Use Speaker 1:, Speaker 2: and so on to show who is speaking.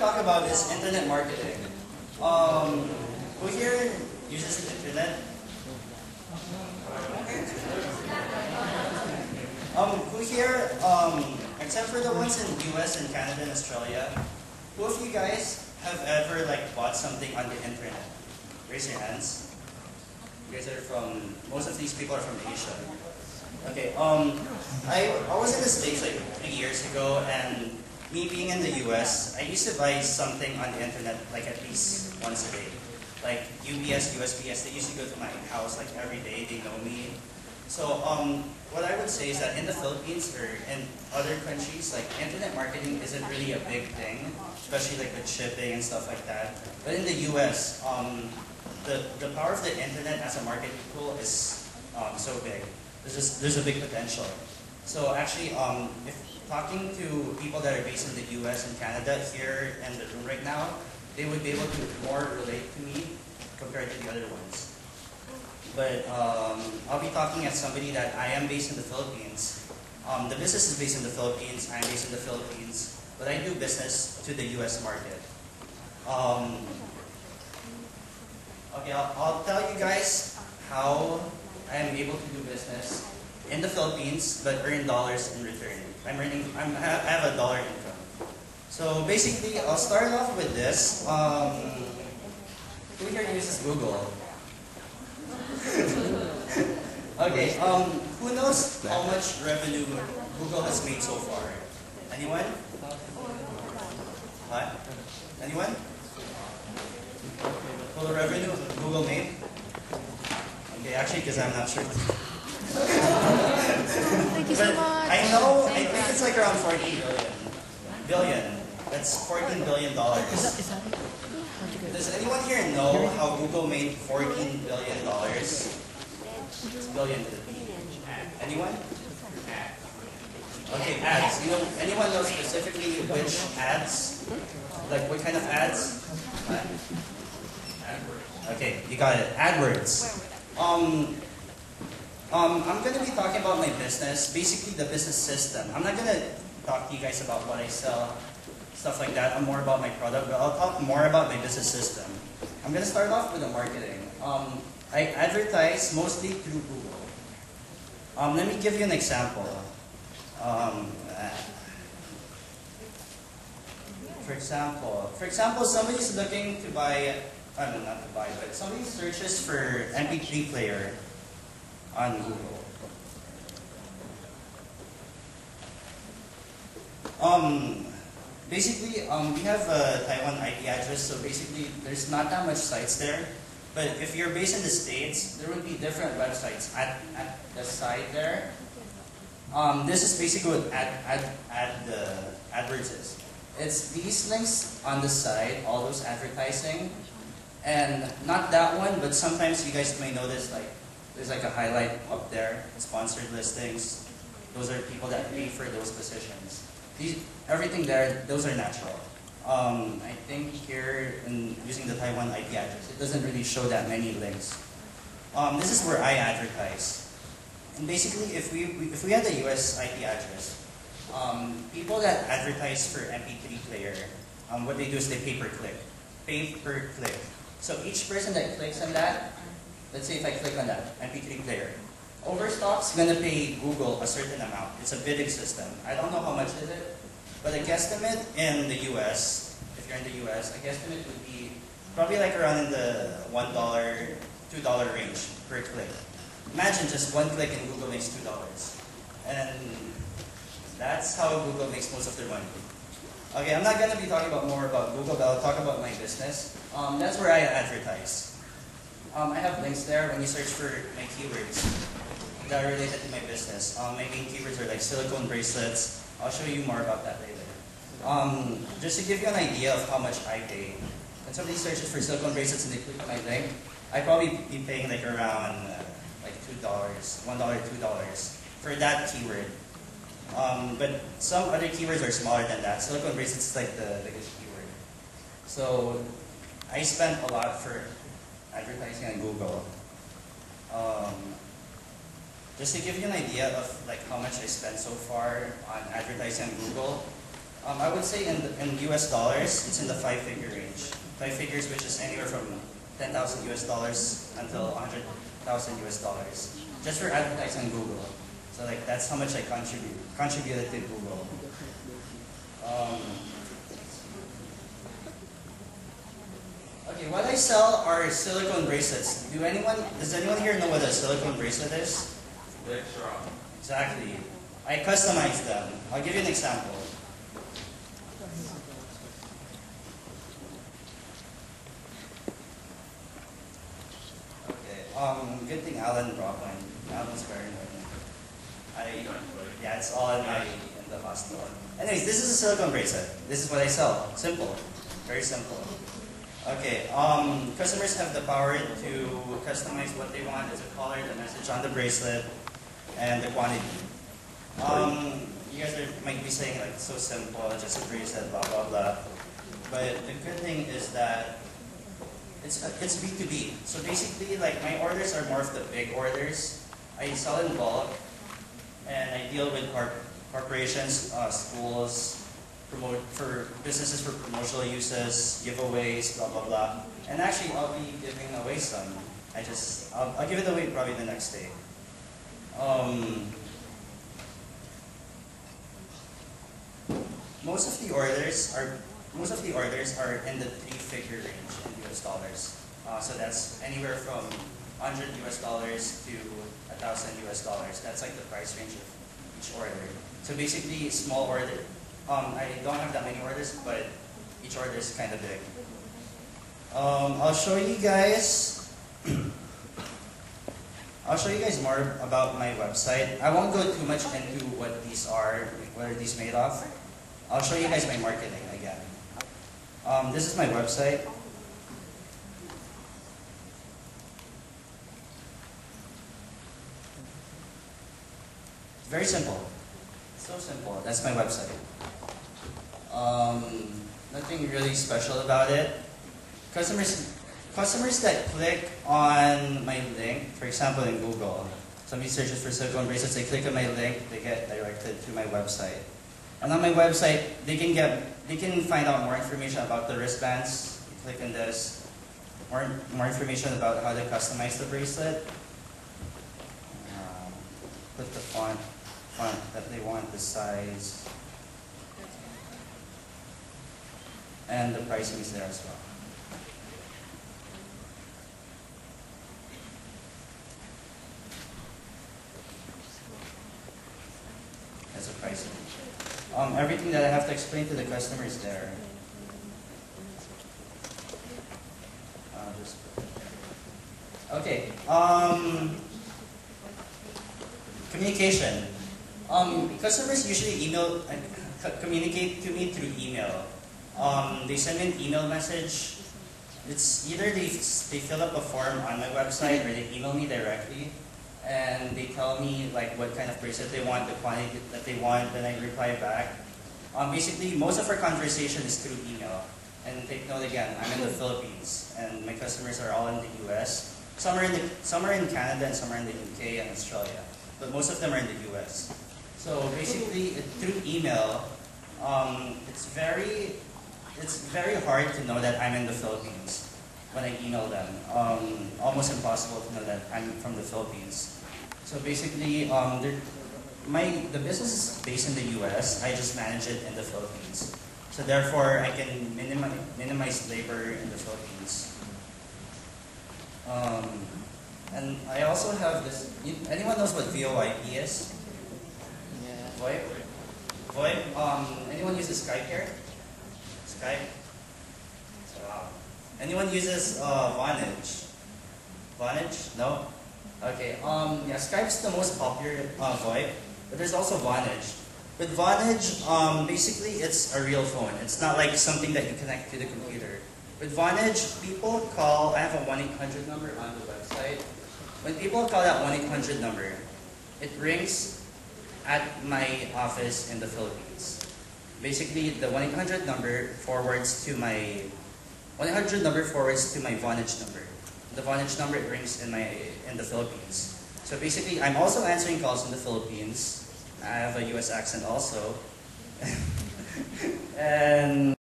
Speaker 1: talk about is internet marketing. Who here uses the internet? Who here, except for the ones in US and Canada and Australia, who of you guys have ever bought something on the internet? Raise your hands. You guys are from, most of these people are from Asia. Okay, I was in the States 3 years ago, and me being in the US, I used to buy something on the internet at least once a day. Like UPS, USPS, they used to go to my house every day, they know me. So what I would say is that in the Philippines or in other countries, internet marketing isn't really a big thing, especially with shipping and stuff like that. But in the US, the power of the internet as a marketing tool is so big. There's a big potential. So actually, if talking to people that are based in the US and Canada here in the room right now, they would be able to more relate to me compared to the other ones. But I'll be talking as somebody that I am based in the Philippines. The business is based in the Philippines, I'm based in the Philippines, but I do business to the US market. Okay, I'll tell you guys how I am able to do business in the Philippines, but earn dollars in return. I have a dollar income. So basically, I'll start off with this. Who here uses Google? Okay, who knows how much revenue Google has made so far? Anyone? What? Anyone? Total revenue Google made? Okay, actually, because I'm not sure.
Speaker 2: Thank you so much.
Speaker 1: I know, I think it's around 14 billion. That's $14 billion. Does anyone here know how Google made $14 billion? It's billion to the B. Anyone? Okay, ads. Anyone know specifically which ads? What kind of ads? Okay, you got it. AdWords. I'm going to be talking about my business, basically the business system. I'm not going to talk to you guys about what I sell, stuff like that. I'm more about my product, but I'll talk more about my business system. I'm going to start off with the marketing. I advertise mostly through Google. Let me give you an example. For example, somebody's looking to buy, not to buy, but somebody searches for MP3 player on Google. Basically, we have a Taiwan IP address, so basically there's not that much sites there. But if you're based in the States, there would be different websites at the site there. This is basically what AdWords is. It's these links on the side, all those advertising, and not that one, but sometimes you guys may notice there's a highlight up there, sponsored listings. Those are people that pay for those positions. Everything there, those are natural. I think here, using the Taiwan IP address, it doesn't really show that many links. This is where I advertise. And basically, if we had the US IP address, people that advertise for MP3 player, what they do is they pay per click. Pay per click. So each person that clicks on that, let's say if I click on that, MP3 player, Overstock's going to pay Google a certain amount. It's a bidding system. I don't know how much is it, but a guesstimate in the US, if you're in the US, a guesstimate would be probably around in the $1, $2 range per click. Imagine just one click and Google makes $2. And that's how Google makes most of their money. Okay, I'm not going to be talking more about Google, but I'll talk about my business. That's where I advertise. I have links there when you search for my keywords that are related to my business. My main keywords are silicone bracelets. I'll show you more about that later. Just to give you an idea of how much I pay, when somebody searches for silicone bracelets and they click on my link, I'd probably be paying around $2, $1, $2 for that keyword. But some other keywords are smaller than that. Silicone bracelets is the biggest keyword. So I spent a lot for advertising on Google. Just to give you an idea of how much I spent so far on advertising on Google, I would say in US dollars, it's in the 5-figure range. 5 figures, which is anywhere from 10,000 US dollars until 100,000 US dollars. Just for advertising on Google. So like that's how much I contributed to Google. Okay, what I sell are silicone bracelets. Does anyone here know what a silicone bracelet is? Exactly. I customize them. I'll give you an example. Okay. Good thing Alan brought one. Alan's very annoying. Yeah, it's all in the hospital. Anyways, this is a silicone bracelet. This is what I sell. Simple. Very simple. Okay, customers have the power to customize what they want as a color, the message on the bracelet, and the quantity. You guys might be saying like, so simple, just a bracelet, blah, blah, blah. But the good thing is that it's B2B. So basically, like my orders are more of the big orders. I sell in bulk, and I deal with corporations, schools, for businesses for promotional uses, giveaways, blah blah blah. And actually, I'll be giving away some. I'll give it away probably the next day. Most of the orders are in the 3-figure range in US dollars. So that's anywhere from 100 US dollars to 1,000 US dollars. That's like the price range of each order. So basically, small order. I don't have that many orders, but each order is kind of big. I'll show you guys. I'll show you guys more about my website. I won't go too much into what these are, what are these made of. I'll show you guys my marketing again. This is my website. It's very simple. So simple. That's my website. Nothing really special about it. Customers that click on my link, for example in Google, somebody searches for silicone bracelets, they click on my link, they get directed to my website. And on my website, they can find out more information about the wristbands. You click on this, more information about how to customize the bracelet. Put the font that they want, the size, and the pricing is there as well. That's the pricing. Everything that I have to explain to the customer is there. Okay. Communication. Customers usually communicate to me through email. They send me an email message. It's either they fill up a form on my website or they email me directly, and they tell me like what kind of bracelet they want, the quantity that they want, then I reply back. Basically, most of our conversation is through email. And take note again, I'm in the Philippines, and my customers are all in the US. Some are in Canada, and some are in the UK and Australia. But most of them are in the US. So basically, through email, it's very hard to know that I'm in the Philippines when I email them. Almost impossible to know that I'm from the Philippines. So basically, the business is based in the US. I just manage it in the Philippines. So therefore, I can minimize labor in the Philippines. And I also have this. Anyone knows what VoIP is?
Speaker 2: Yeah.
Speaker 1: VoIP? VoIP? Anyone uses Skype here? Skype? Anyone uses Vonage? Vonage? No? Okay. Yeah, Skype's the most popular VoIP, but there's also Vonage. With Vonage, basically it's a real phone. It's not like something that you connect to the computer. With Vonage, people call. I have a 1-800 number on the website. When people call that 1-800 number, it rings at my office in the Philippines. Basically, the 1-800 number forwards to my Vonage number. The Vonage number rings in the Philippines. So basically, I'm also answering calls in the Philippines. I have a US accent also. And